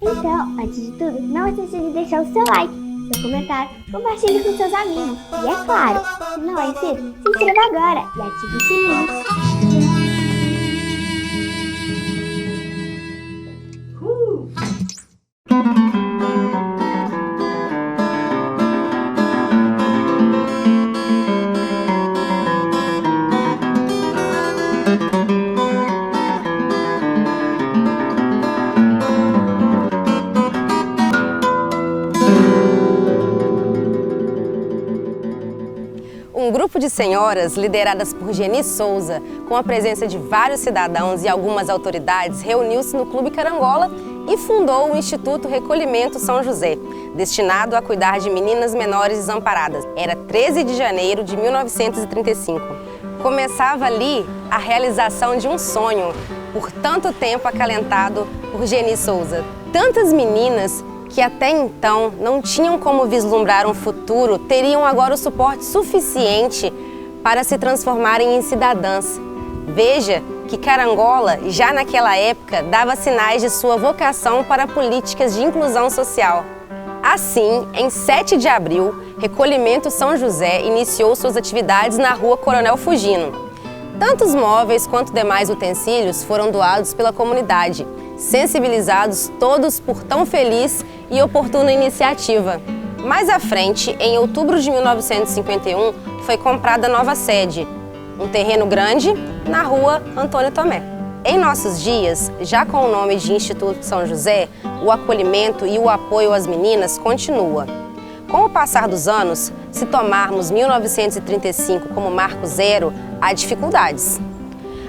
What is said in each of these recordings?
Então, antes de tudo, não esqueça de deixar o seu like, seu comentário, compartilhe com seus amigos. E é claro, se não é inscrito, se inscreva agora e ative o sininho. Um grupo de senhoras, lideradas por Geni Souza, com a presença de vários cidadãos e algumas autoridades, reuniu-se no Clube Carangola e fundou o Instituto Recolhimento São José, destinado a cuidar de meninas menores desamparadas. Era 13 de janeiro de 1935. Começava ali a realização de um sonho, por tanto tempo acalentado por Geni Souza. Tantas meninas que até então não tinham como vislumbrar um futuro, teriam agora o suporte suficiente para se transformarem em cidadãs. Veja que Carangola, já naquela época, dava sinais de sua vocação para políticas de inclusão social. Assim, em 7 de abril, Recolhimento São José iniciou suas atividades na Rua Coronel Fugino. Tanto os móveis quanto demais utensílios foram doados pela comunidade, sensibilizados todos por tão feliz e oportuna iniciativa. Mais à frente, em outubro de 1951, foi comprada nova sede, um terreno grande na Rua Antônio Tomé. Em nossos dias, já com o nome de Instituto São José, o acolhimento e o apoio às meninas continua. Com o passar dos anos, se tomarmos 1935 como marco zero, há dificuldades.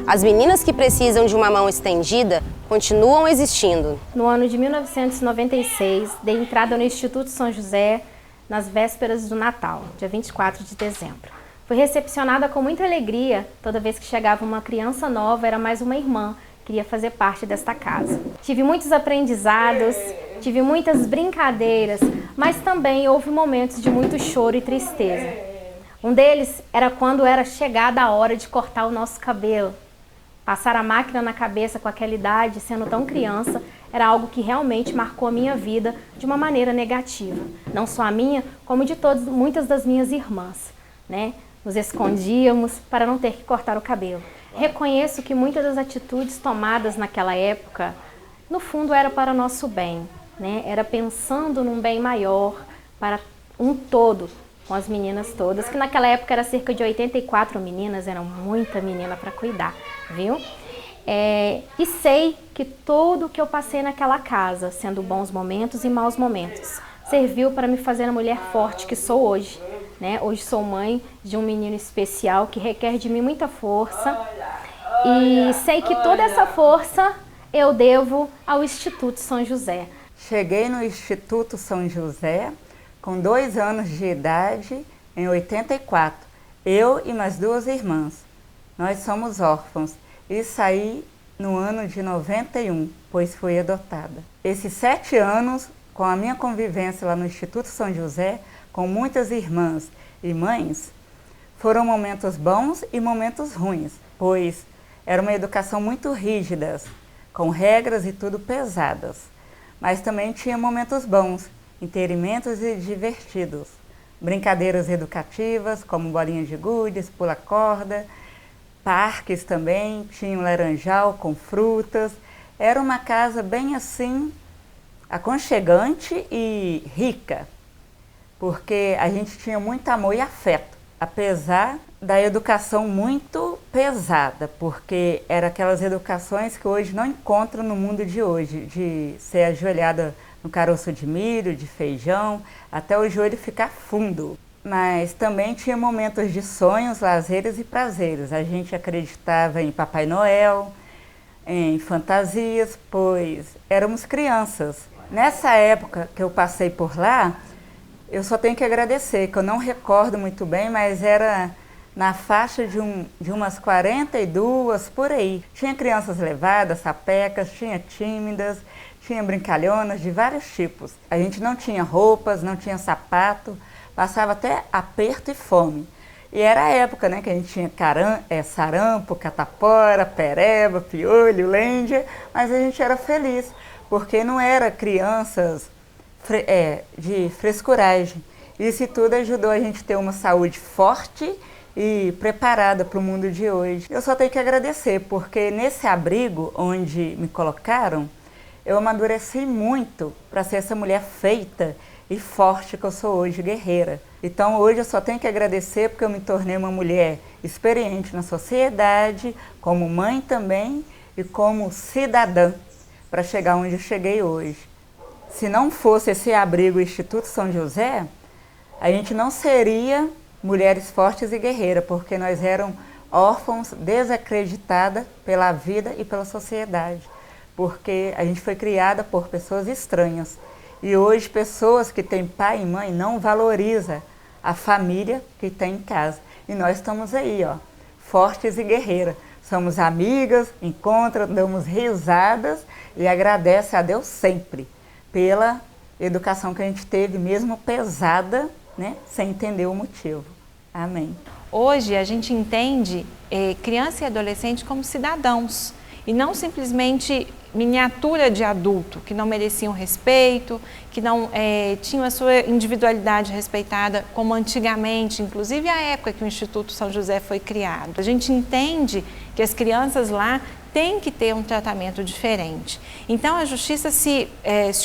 As meninas que precisam de uma mão estendida continuam existindo. No ano de 1996, dei entrada no Instituto São José nas vésperas do Natal, dia 24 de dezembro. Fui recepcionada com muita alegria. Toda vez que chegava uma criança nova, era mais uma irmã que queria fazer parte desta casa. Tive muitos aprendizados, tive muitas brincadeiras, mas também houve momentos de muito choro e tristeza. Um deles era quando era chegada a hora de cortar o nosso cabelo. Passar a máquina na cabeça com aquela idade, sendo tão criança, era algo que realmente marcou a minha vida de uma maneira negativa. Não só a minha, como de muitas das minhas irmãs, né? Nos escondíamos para não ter que cortar o cabelo. Reconheço que muitas das atitudes tomadas naquela época, no fundo, era para nosso bem, né? Era pensando num bem maior, para um todo, com as meninas todas, que naquela época era cerca de 84 meninas, era muita menina para cuidar, viu? E sei que tudo que eu passei naquela casa, sendo bons momentos e maus momentos, serviu para me fazer a mulher forte que sou hoje, né? Hoje sou mãe de um menino especial que requer de mim muita força e sei que toda essa força eu devo ao Instituto São José. Cheguei no Instituto São José com 2 anos de idade, em 84, eu e mais 2 irmãs. Nós somos órfãos e saí no ano de 91, pois fui adotada. Esses 7 anos, com a minha convivência lá no Instituto São José, com muitas irmãs e mães, foram momentos bons e momentos ruins, pois era uma educação muito rígida, com regras e tudo pesadas. Mas também tinha momentos bons, inteirinamentos e divertidos. Brincadeiras educativas, como bolinhas de gudes, pula-corda, parques também, tinha um laranjal com frutas. Era uma casa bem assim, aconchegante e rica, porque a gente tinha muito amor e afeto, apesar da educação muito pesada, porque era aquelas educações que hoje não encontram no mundo de hoje, de ser ajoelhada no caroço de milho, de feijão, até o joelho ficar fundo. Mas também tinha momentos de sonhos, lazeres e prazeres. A gente acreditava em Papai Noel, em fantasias, pois éramos crianças. Nessa época que eu passei por lá, eu só tenho que agradecer, que eu não recordo muito bem, mas era na faixa de umas 42, por aí. Tinha crianças levadas, sapecas, tinha tímidas, tinha brincalhonas de vários tipos. A gente não tinha roupas, não tinha sapato, passava até aperto e fome. E era a época, né, que a gente tinha sarampo, catapora, pereba, piolho, lêndia, mas a gente era feliz, porque não era crianças de frescuragem. Isso tudo ajudou a gente a ter uma saúde forte e preparada para o mundo de hoje. Eu só tenho que agradecer, porque nesse abrigo onde me colocaram, eu amadureci muito para ser essa mulher feita e forte que eu sou hoje, guerreira. Então hoje eu só tenho que agradecer porque eu me tornei uma mulher experiente na sociedade, como mãe também e como cidadã, para chegar onde eu cheguei hoje. Se não fosse esse abrigo Instituto São José, a gente não seria mulheres fortes e guerreiras, porque nós éramos órfãos desacreditadas pela vida e pela sociedade, porque a gente foi criada por pessoas estranhas. E hoje pessoas que têm pai e mãe não valorizam a família que tem em casa. E nós estamos aí, ó, fortes e guerreiras. Somos amigas, damos risadas e agradece a Deus sempre pela educação que a gente teve, mesmo pesada, né, sem entender o motivo. Amém. Hoje a gente entende criança e adolescente como cidadãos e não simplesmente miniatura de adulto, que não mereciam respeito, que não tinham a sua individualidade respeitada como antigamente, inclusive a época que o Instituto São José foi criado. A gente entende que as crianças lá têm que ter um tratamento diferente. Então a Justiça se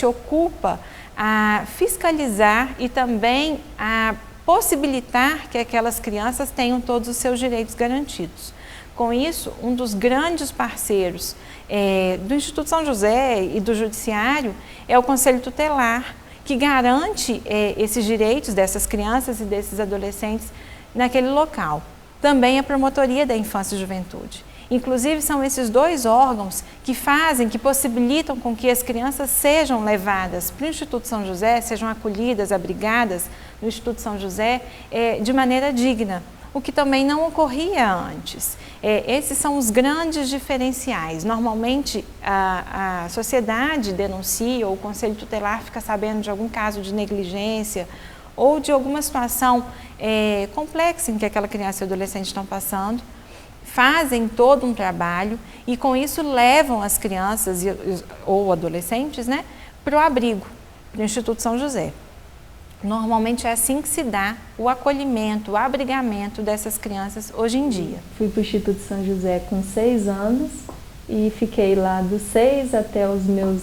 ocupa a fiscalizar e também a possibilitar que aquelas crianças tenham todos os seus direitos garantidos. Com isso, um dos grandes parceiros do Instituto São José e do Judiciário é o Conselho Tutelar, que garante esses direitos dessas crianças e desses adolescentes naquele local. Também a Promotoria da Infância e Juventude. Inclusive, são esses dois órgãos que possibilitam com que as crianças sejam levadas para o Instituto São José, sejam acolhidas, abrigadas no Instituto São José de maneira digna, o que também não ocorria antes. Esses são os grandes diferenciais. Normalmente, a sociedade denuncia, ou o Conselho Tutelar fica sabendo de algum caso de negligência ou de alguma situação complexa em que aquela criança e adolescente estão passando, fazem todo um trabalho e com isso levam as crianças ou adolescentes, né, para o abrigo, do Instituto São José. Normalmente é assim que se dá o acolhimento, o abrigamento dessas crianças hoje em dia. Fui para o Instituto São José com 6 anos e fiquei lá dos 6 até os meus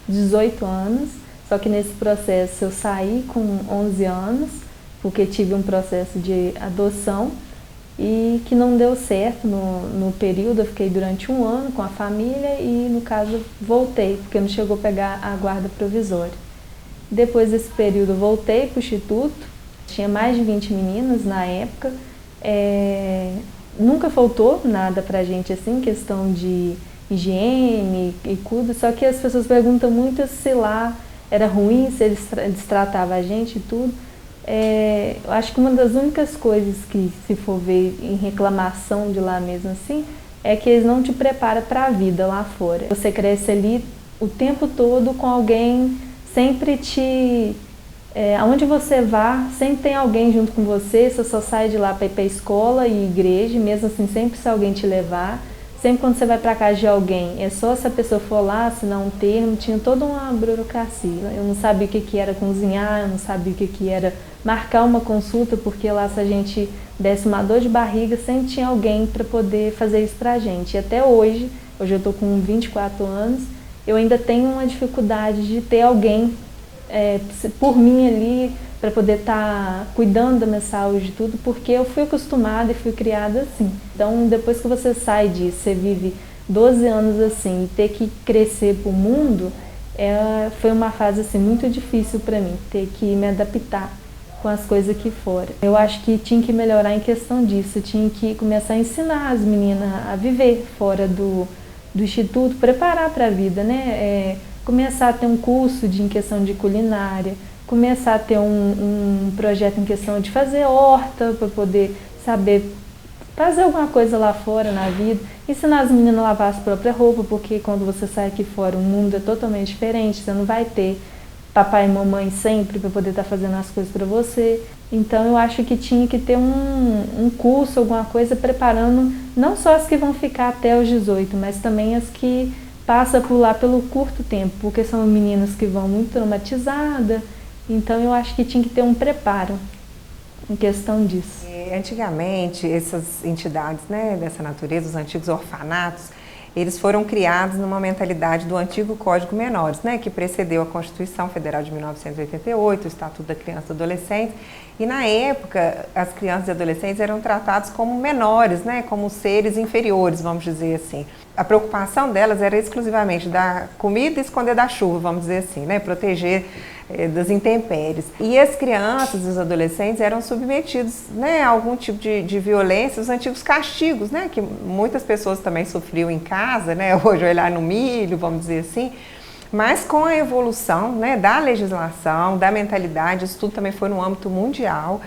18 anos, só que nesse processo eu saí com 11 anos, porque tive um processo de adoção e que não deu certo no período. Eu fiquei durante 1 ano com a família e, no caso, voltei, porque não chegou a pegar a guarda provisória. Depois desse período, eu voltei para o Instituto, tinha mais de 20 meninas na época. Nunca faltou nada para a gente, assim, questão de higiene e cuido, só que as pessoas perguntam muito se lá era ruim, se eles destratavam a gente e tudo. Eu acho que uma das únicas coisas que, se for ver em reclamação de lá mesmo assim, é que eles não te preparam para a vida lá fora. Você cresce ali o tempo todo com alguém, sempre aonde você vá, sempre tem alguém junto com você, você só sai de lá para ir para a escola e igreja, mesmo assim sempre se alguém te levar. Sempre quando você vai para casa de alguém, é só se a pessoa for lá, assinar um termo, tinha toda uma burocracia. Eu não sabia o que era cozinhar, eu não sabia o que era marcar uma consulta, porque lá se a gente desse uma dor de barriga, sempre tinha alguém para poder fazer isso pra gente. E até hoje eu estou com 24 anos, eu ainda tenho uma dificuldade de ter alguém por mim ali, para poder estar cuidando da minha saúde e tudo, porque eu fui acostumada e fui criada assim. Então, depois que você sai disso, você vive 12 anos assim, e ter que crescer para o mundo, foi uma fase assim, muito difícil para mim, ter que me adaptar com as coisas aqui fora. Eu acho que tinha que melhorar em questão disso, eu tinha que começar a ensinar as meninas a viver fora do instituto, preparar para a vida, né? Começar a ter um curso em questão de culinária, começar a ter um projeto em questão de fazer horta, para poder saber fazer alguma coisa lá fora na vida, ensinar as meninas a lavar as próprias roupas, porque quando você sai aqui fora o mundo é totalmente diferente, você não vai ter papai e mamãe sempre para poder estar fazendo as coisas para você. Então eu acho que tinha que ter um curso, alguma coisa preparando não só as que vão ficar até os 18, mas também as que passam por lá pelo curto tempo, porque são meninas que vão muito traumatizadas. Então eu acho que tinha que ter um preparo em questão disso. Antigamente, essas entidades, né, dessa natureza, os antigos orfanatos, eles foram criados numa mentalidade do antigo Código Menores, né, que precedeu a Constituição Federal de 1988, o Estatuto da Criança e do Adolescente. E na época, as crianças e adolescentes eram tratados como menores, né, como seres inferiores, vamos dizer assim. A preocupação delas era exclusivamente dar comida e esconder da chuva, vamos dizer assim, né, proteger das intempéries. E as crianças e os adolescentes eram submetidos, né, a algum tipo de violência, os antigos castigos, né, que muitas pessoas também sofriam em casa, né, o ajoelhar no milho, vamos dizer assim. Mas com a evolução, né, da legislação, da mentalidade, isso tudo também foi no âmbito mundial,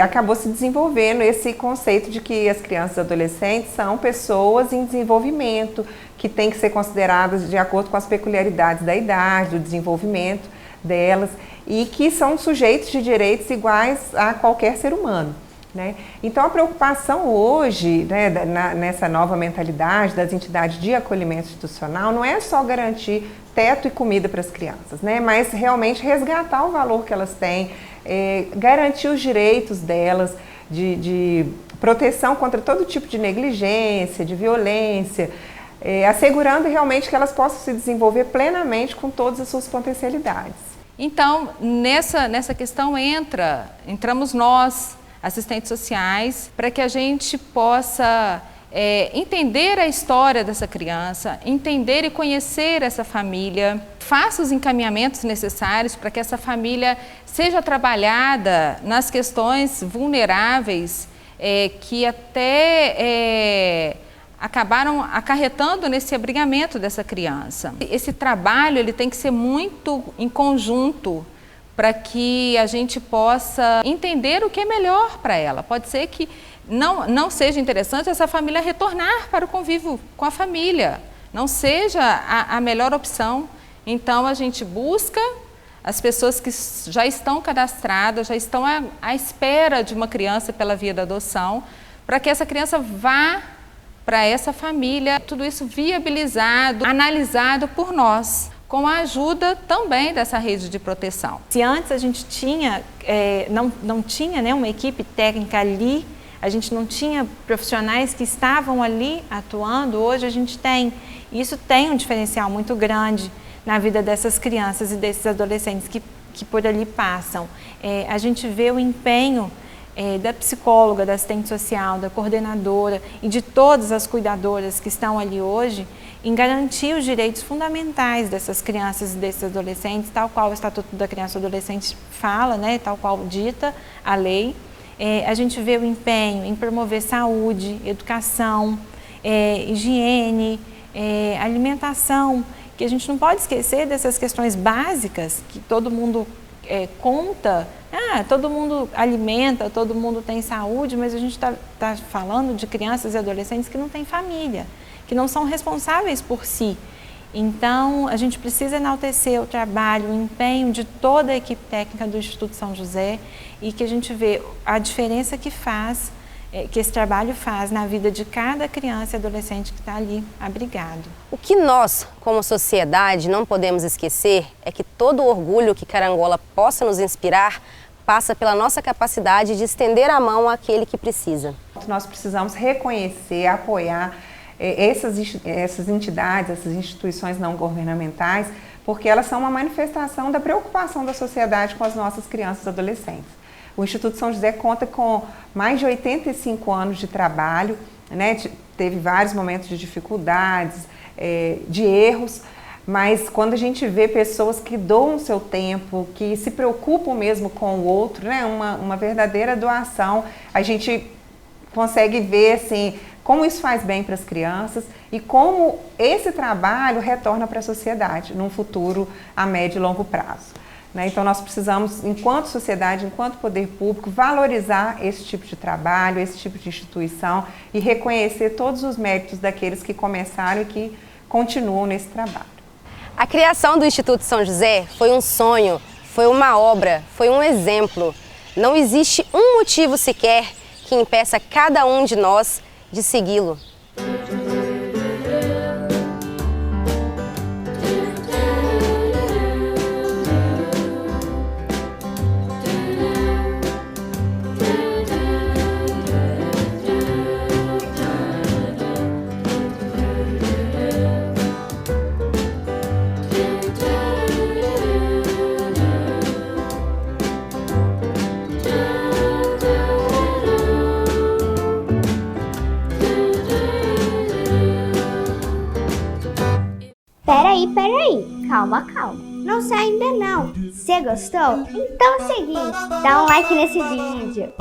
acabou se desenvolvendo esse conceito de que as crianças e adolescentes são pessoas em desenvolvimento, que têm que ser consideradas de acordo com as peculiaridades da idade, do desenvolvimento delas, e que são sujeitos de direitos iguais a qualquer ser humano, né? Então a preocupação hoje, né, nessa nova mentalidade das entidades de acolhimento institucional não é só garantir teto e comida para as crianças, né, mas realmente resgatar o valor que elas têm, garantir os direitos delas de proteção contra todo tipo de negligência, de violência, assegurando realmente que elas possam se desenvolver plenamente com todas as suas potencialidades. Então, nessa questão entramos nós, assistentes sociais, para que a gente possa entender a história dessa criança, entender e conhecer essa família, faça os encaminhamentos necessários para que essa família seja trabalhada nas questões vulneráveis que até acabaram acarretando nesse abrigamento dessa criança. Esse trabalho ele tem que ser muito em conjunto para que a gente possa entender o que é melhor para ela. Pode ser que não seja interessante essa família retornar para o convívio com a família, não seja a melhor opção. Então a gente busca as pessoas que já estão cadastradas, já estão à espera de uma criança pela via da adoção, para que essa criança vá para essa família, tudo isso viabilizado, analisado por nós, com a ajuda também dessa rede de proteção. Se antes a gente tinha, não tinha, né, uma equipe técnica ali, a gente não tinha profissionais que estavam ali atuando, hoje a gente tem. Isso tem um diferencial muito grande na vida dessas crianças e desses adolescentes que por ali passam. A gente vê o empenho da psicóloga, da assistente social, da coordenadora e de todas as cuidadoras que estão ali hoje em garantir os direitos fundamentais dessas crianças e desses adolescentes, tal qual o Estatuto da Criança e do Adolescente fala, né, tal qual dita a lei. A gente vê o empenho em promover saúde, educação, higiene, alimentação, que a gente não pode esquecer dessas questões básicas que todo mundo conta. Todo mundo alimenta, todo mundo tem saúde, mas a gente está falando de crianças e adolescentes que não têm família, que não são responsáveis por si. Então, a gente precisa enaltecer o trabalho, o empenho de toda a equipe técnica do Instituto São José e que a gente vê a diferença que faz, que esse trabalho faz na vida de cada criança e adolescente que está ali abrigado. O que nós, como sociedade, não podemos esquecer é que todo o orgulho que Carangola possa nos inspirar passa pela nossa capacidade de estender a mão àquele que precisa. Nós precisamos reconhecer, apoiar essas entidades, essas instituições não governamentais, porque elas são uma manifestação da preocupação da sociedade com as nossas crianças e adolescentes. O Instituto São José conta com mais de 85 anos de trabalho, né? Teve vários momentos de dificuldades, de erros, mas quando a gente vê pessoas que doam o seu tempo, que se preocupam mesmo com o outro, né? Uma verdadeira doação, a gente consegue ver assim, como isso faz bem para as crianças e como esse trabalho retorna para a sociedade num futuro a médio e longo prazo. Então nós precisamos, enquanto sociedade, enquanto poder público, valorizar esse tipo de trabalho, esse tipo de instituição e reconhecer todos os méritos daqueles que começaram e que continuam nesse trabalho. A criação do Instituto São José foi um sonho, foi uma obra, foi um exemplo. Não existe um motivo sequer que impeça cada um de nós de segui-lo. Peraí, calma. Não sai ainda não. Você gostou? Então é o seguinte, dá um like nesse vídeo.